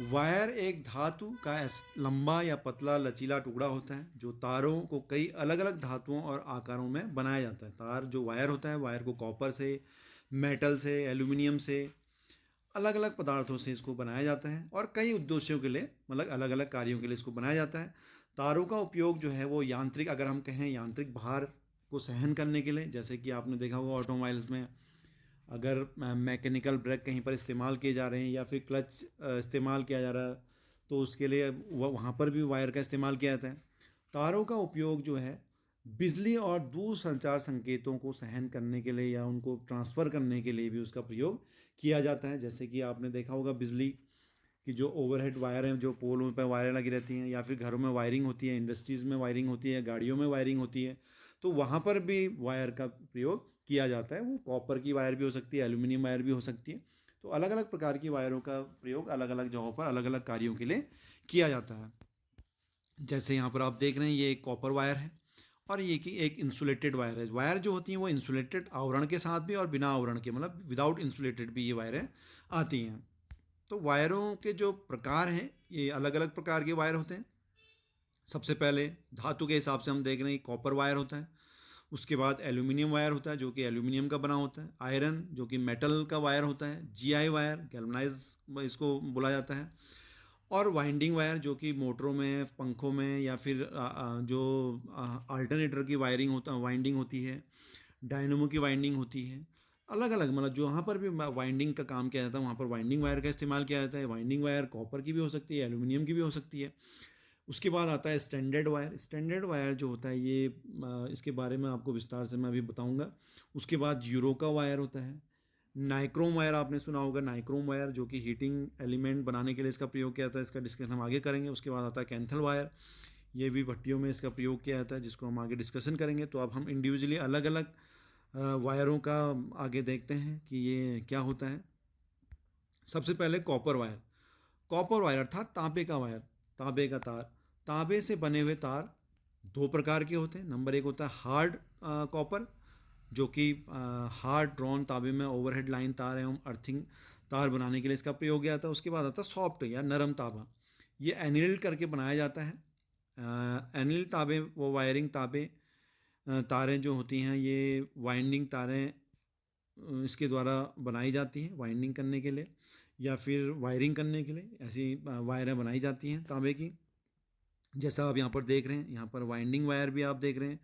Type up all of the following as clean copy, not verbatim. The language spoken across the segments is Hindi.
वायर एक धातु का लंबा या पतला लचीला टुकड़ा होता है जो तारों को कई अलग अलग धातुओं और आकारों में बनाया जाता है। तार जो वायर होता है, वायर को कॉपर से, मेटल से, एल्यूमिनियम से, अलग अलग पदार्थों से इसको बनाया जाता है और कई उद्देश्यों के लिए, मतलब अलग अलग कार्यों के लिए इसको बनाया जाता है। तारों का उपयोग जो है वो यांत्रिक, अगर हम कहें यांत्रिक भार को सहन करने के लिए, जैसे कि आपने देखा होगा ऑटोमोबाइल्स में अगर मैकेनिकल ब्रेक कहीं पर इस्तेमाल किए जा रहे हैं या फिर क्लच इस्तेमाल किया जा रहा है, तो उसके लिए वहाँ पर भी वायर का इस्तेमाल किया जाता है। तारों का उपयोग जो है बिजली और दूर संचार संकेतों को सहन करने के लिए या उनको ट्रांसफ़र करने के लिए भी उसका प्रयोग किया जाता है। जैसे कि आपने देखा होगा बिजली कि जो ओवरहेड वायर हैं, जो पोलों पर वायरें लगी रहती हैं, या फिर घरों में वायरिंग होती है, इंडस्ट्रीज़ में वायरिंग होती है, गाड़ियों में वायरिंग होती है, तो वहाँ पर भी वायर का प्रयोग किया जाता है। वो कॉपर की वायर भी हो सकती है, एल्यूमिनियम वायर भी हो सकती है। तो अलग अलग प्रकार की वायरों का प्रयोग अलग अलग जगहों पर अलग अलग कार्यों के लिए किया जाता है। जैसे यहाँ पर आप देख रहे हैं, ये एक कॉपर वायर है और ये कि एक इंसुलेटेड वायर है। वायर जो होती हैं वो इंसुलेटेड आवरण के साथ भी और बिना आवरण के, मतलब विदाउट इंसुलेटेड भी ये वायरें आती हैं। तो वायरों के जो प्रकार हैं, ये अलग अलग प्रकार के वायर होते हैं। सबसे पहले धातु के हिसाब से हम देख रहे हैं, कॉपर वायर होता है। उसके बाद एल्यूमिनियम वायर होता है जो कि एल्यूमिनियम का बना होता है। आयरन जो कि मेटल का वायर होता है। जीआई वायर, गैल्वनाइज इसको बोला जाता है। और वाइंडिंग वायर जो कि मोटरों में, पंखों में, या फिर जो अल्टरनेटर की वायरिंग होता वाइंडिंग होती है, डायनमो की वाइंडिंग होती है। अलग अलग, मतलब जो वहाँ पर भी वाइंडिंग का काम किया जाता है वहाँ पर वाइंडिंग वायर का इस्तेमाल किया जाता है। वाइंडिंग वायर कॉपर की भी हो सकती है, एल्यूमिनियम की भी हो सकती है। उसके बाद आता है स्टैंडर्ड वायर। स्टैंडर्ड वायर जो होता है ये इसके बारे में आपको विस्तार से मैं अभी बताऊंगा। उसके बाद यूरो का वायर होता है। नाइक्रोम वायर आपने सुना होगा, नाइक्रोम वायर जो कि हीटिंग एलिमेंट बनाने के लिए इसका प्रयोग किया जाता है। इसका डिस्कशन हम आगे करेंगे। उसके बाद आता है कैंथल वायर। ये भी भट्टियों में इसका प्रयोग किया जाता है, जिसको हम आगे डिस्कशन करेंगे। तो अब हम इंडिविजुअली अलग अलग वायरों का आगे देखते हैं कि ये क्या होता है। सबसे पहले कॉपर वायर। कॉपर वायर अर्थात तांबे का वायर, तांबे का तार। तांबे से बने हुए तार दो प्रकार के होते हैं। नंबर एक होता है हार्ड कॉपर, जो कि हार्ड ड्रॉन तांबे में ओवरहेड लाइन तार एवं अर्थिंग तार बनाने के लिए इसका प्रयोग किया जाता है। उसके बाद आता है सॉफ्ट या नरम तांबा। ये एनिल करके बनाया जाता है। एनिल तांबे, वो वायरिंग तांबे तारें जो होती हैं, ये वाइंडिंग तारें इसके द्वारा बनाई जाती हैं वाइंडिंग करने के लिए या फिर वायरिंग करने के लिए। ऐसी वायरें बनाई जाती हैं तांबे की। जैसा आप यहाँ पर देख रहे हैं, यहाँ पर वाइंडिंग वायर भी आप देख रहे हैं।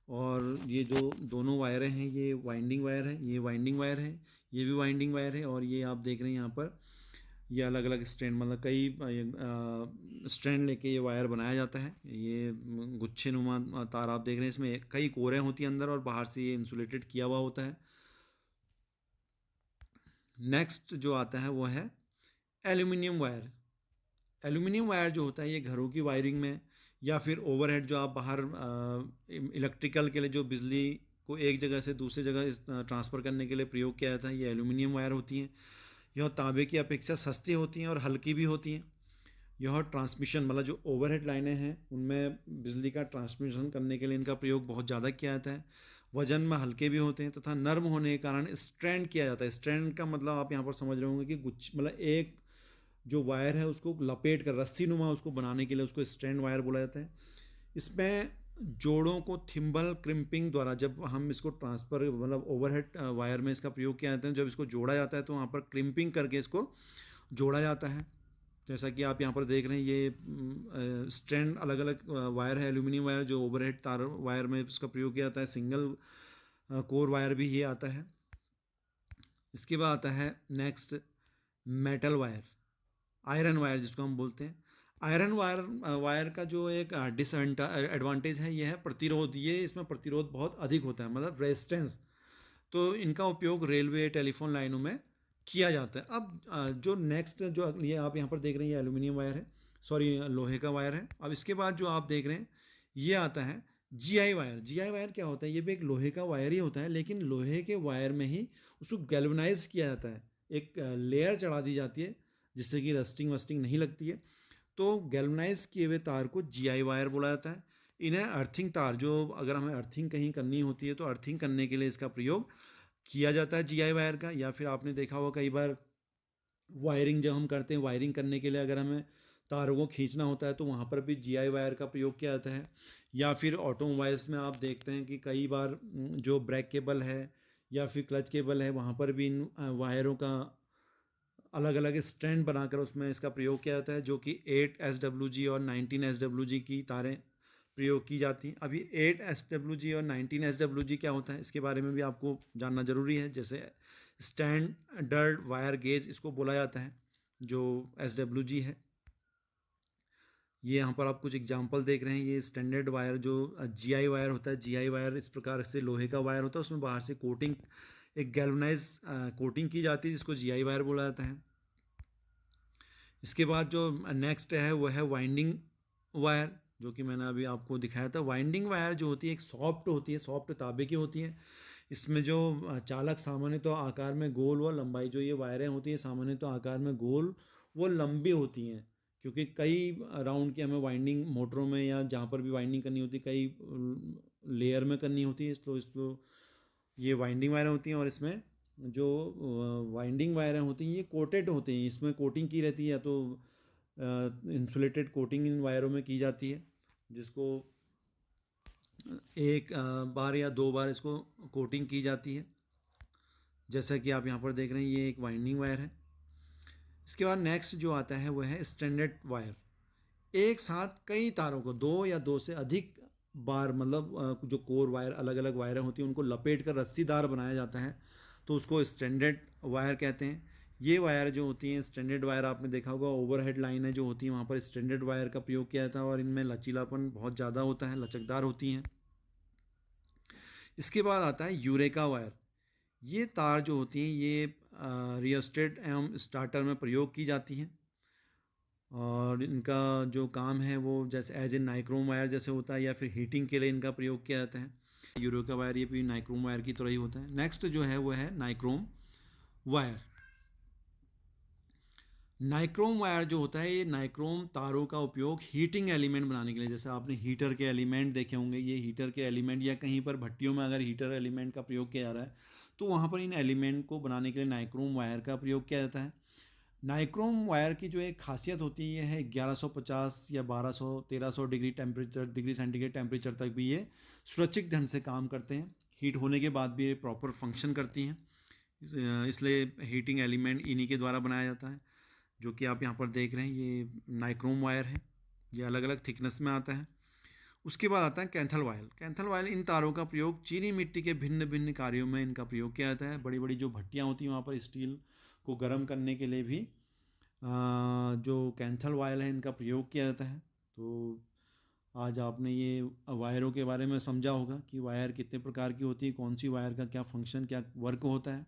और ये जो दोनों वायरें हैं, ये वाइंडिंग वायर है, ये वाइंडिंग वायर है, ये भी वाइंडिंग वायर है। और ये आप देख रहे हैं यहाँ पर, ये अलग अलग स्ट्रैंड, मतलब कई स्ट्रैंड लेके ये वायर बनाया जाता है। ये गुच्छे नुमा तार आप देख रहे हैं, इसमें कई कोरें होती हैं अंदर और बाहर से ये इंसुलेटेड किया हुआ होता है। नेक्स्ट जो आता है वो है एल्यूमिनियम वायर। एल्यूमिनियम वायर जो होता है ये घरों की वायरिंग में या फिर ओवरहेड, जो आप बाहर इलेक्ट्रिकल के लिए जो बिजली को एक जगह से दूसरी जगह ट्रांसफ़र करने के लिए प्रयोग किया जाता है, ये एल्यूमिनियम वायर होती हैं। यह तांबे की अपेक्षा सस्ती होती हैं और हल्की भी होती हैं। यह ट्रांसमिशन, मतलब जो ओवरहेड लाइनें हैं उनमें बिजली का ट्रांसमिशन करने के लिए इनका प्रयोग बहुत ज़्यादा किया जाता है। वजन में हल्के भी होते हैं तथा नर्म होने के कारण स्ट्रैंड किया जाता है। स्ट्रैंड का मतलब आप यहाँ पर समझ रहे होंगे कि गुच्छ, मतलब एक जो वायर है उसको लपेट कर रस्सी नुमा उसको बनाने के लिए उसको स्ट्रैंड वायर बोला जाता है। इसमें जोड़ों को थिम्बल क्रिम्पिंग द्वारा, जब हम इसको ट्रांसफ़र, मतलब ओवरहेड वायर में इसका प्रयोग किया जाता है, जब इसको जोड़ा जाता है तो वहाँ पर क्रिम्पिंग करके इसको जोड़ा जाता है। जैसा कि आप यहाँ पर देख रहे हैं, ये स्ट्रैंड अलग अलग वायर है। एल्यूमिनियम वायर जो ओवरहेड तार वायर में इसका प्रयोग किया जाता है। सिंगल कोर वायर भी ये आता है। इसके बाद आता है next metal wire, iron wire जिसको हम बोलते हैं। आयरन वायर वायर का जो एक डिसएडवांटेज है, ये है प्रतिरोध। ये इसमें प्रतिरोध बहुत अधिक होता है, मतलब रेजिस्टेंस। तो इनका उपयोग रेलवे, टेलीफोन लाइनों में किया जाता है। अब जो नेक्स्ट, जो ये आप यहाँ पर देख रहे हैं, ये एल्यूमिनियम वायर है, सॉरी लोहे का वायर है। अब इसके बाद जो आप देख रहे हैं ये आता है जीआई वायर। जीआई वायर क्या होता है? ये भी एक लोहे का वायर ही होता है, लेकिन लोहे के वायर में ही उसको गैल्वनाइज किया जाता है। एक लेयर चढ़ा दी जाती है जिससे कि रस्टिंग वस्टिंग नहीं लगती है। तो गैल्वनाइज किए हुए तार को जीआई वायर बोला जाता है। इन्हें अर्थिंग तार, जो अगर हमें अर्थिंग कहीं करनी होती है तो अर्थिंग करने के लिए इसका प्रयोग किया जाता है जीआई वायर का। या फिर आपने देखा होगा कई बार वायरिंग जब हम करते हैं, वायरिंग करने के लिए अगर हमें तारों को खींचना होता है तो वहाँ पर भी जीआई वायर का प्रयोग किया जाता है। या फिर ऑटोमोबाइल्स में आप देखते हैं कि कई बार जो ब्रेक केबल है या फिर क्लच केबल है, वहाँ पर भी इन वायरों का अलग अलग स्ट्रैंड बनाकर उसमें इसका प्रयोग किया जाता है, जो कि 8 SWG और 19 SWG की तारें प्रयोग की जाती हैं। अभी 8 SWG और 19 SWG क्या होता है, इसके बारे में भी आपको जानना ज़रूरी है। जैसे स्टैंडर्ड वायर गेज इसको बोला जाता है, जो SWG है। ये यहाँ पर आप कुछ एग्जांपल देख रहे हैं। ये स्टैंडर्ड वायर जो जीआई वायर होता है, जीआई वायर इस प्रकार से लोहे का वायर होता है, उसमें बाहर से कोटिंग, एक गैल्वनाइज कोटिंग की जाती है, जिसको जीआई वायर बोला जाता है। इसके बाद जो नेक्स्ट है वो है वाइंडिंग वायर, जो कि मैंने अभी आपको दिखाया था। वाइंडिंग वायर जो होती है एक सॉफ्ट होती है, सॉफ्ट तांबे की होती है। इसमें जो चालक सामान्य तो आकार में गोल व लंबाई, जो ये वायरें होती हैं सामान्य तो आकार में गोल वो लंबी होती हैं, क्योंकि कई राउंड की हमें वाइंडिंग मोटरों में या जहाँ पर भी वाइंडिंग करनी होती है कई लेयर में करनी होती है, इसलिए ये वाइंडिंग वायरें होती हैं। और इसमें जो वाइंडिंग वायरें होती हैं ये कोटेड होती हैं, इसमें कोटिंग की रहती है, या तो इंसुलेटेड कोटिंग इन वायरों में की जाती है, जिसको एक बार या दो बार इसको कोटिंग की जाती है, जैसा कि आप यहाँ पर देख रहे हैं। ये एक वाइंडिंग वायर है। इसके बाद नेक्स्ट जो आता है वो है स्टैंडर्ड वायर। एक साथ कई तारों को दो या दो से अधिक बार, मतलब जो कोर वायर, अलग अलग वायरें होती हैं उनको लपेट कर रस्सीदार बनाया जाता है, तो उसको स्टैंडर्ड वायर कहते हैं। ये वायर जो होती हैं स्टैंडर्ड वायर, आपने देखा होगा ओवरहेड लाइनें जो होती हैं वहाँ पर स्टैंडर्ड वायर का प्रयोग किया जाता है, और इनमें लचीलापन बहुत ज़्यादा होता है, लचकदार होती हैं। इसके बाद आता है यूरेका वायर। ये तार जो होती हैं ये रियोस्टेट एवं स्टार्टर में प्रयोग की जाती हैं, और इनका जो काम है वो जैसे एज ए नाइक्रोम वायर जैसे होता है, या फिर हीटिंग के लिए इनका प्रयोग किया जाता है। यूरेका वायर ये भी नाइक्रोम वायर की तरह ही होता है। नेक्स्ट जो है वो है नाइक्रोम वायर। नाइक्रोम वायर जो होता है, ये नाइक्रोम तारों का उपयोग हीटिंग एलिमेंट बनाने के लिए, जैसे आपने हीटर के एलिमेंट देखे होंगे, ये हीटर के एलिमेंट, या कहीं पर भट्टियों में अगर हीटर एलिमेंट का प्रयोग किया जा रहा है तो वहाँ पर इन एलिमेंट को बनाने के लिए नाइक्रोम वायर का प्रयोग किया जाता है। नाइक्रोम वायर की जो एक खासियत होती है, ये है 1150 या 1200 1300 degree temperature, degree centigrade temperature तक भी ये सुरक्षित ढंग से काम करते हैं। हीट होने के बाद भी ये प्रॉपर फंक्शन करती हैं, इसलिए हीटिंग एलिमेंट इन्हीं के द्वारा बनाया जाता है, जो कि आप यहाँ पर देख रहे हैं। ये नाइक्रोम वायर है, ये अलग अलग थिकनेस में आता है। उसके बाद आता है कैंथल वायर। कैंथल वायर, इन तारों का प्रयोग चीनी मिट्टी के भिन्न भिन्न कार्यों में इनका प्रयोग किया जाता है। बड़ी बड़ी जो भट्टियाँ होती हैं वहाँ पर स्टील को गर्म करने के लिए भी जो कैंथल वायर है इनका प्रयोग किया जाता है। तो आज आपने ये वायरों के बारे में समझा होगा कि वायर कितने प्रकार की होती है, कौन सी वायर का क्या फंक्शन, क्या वर्क होता है।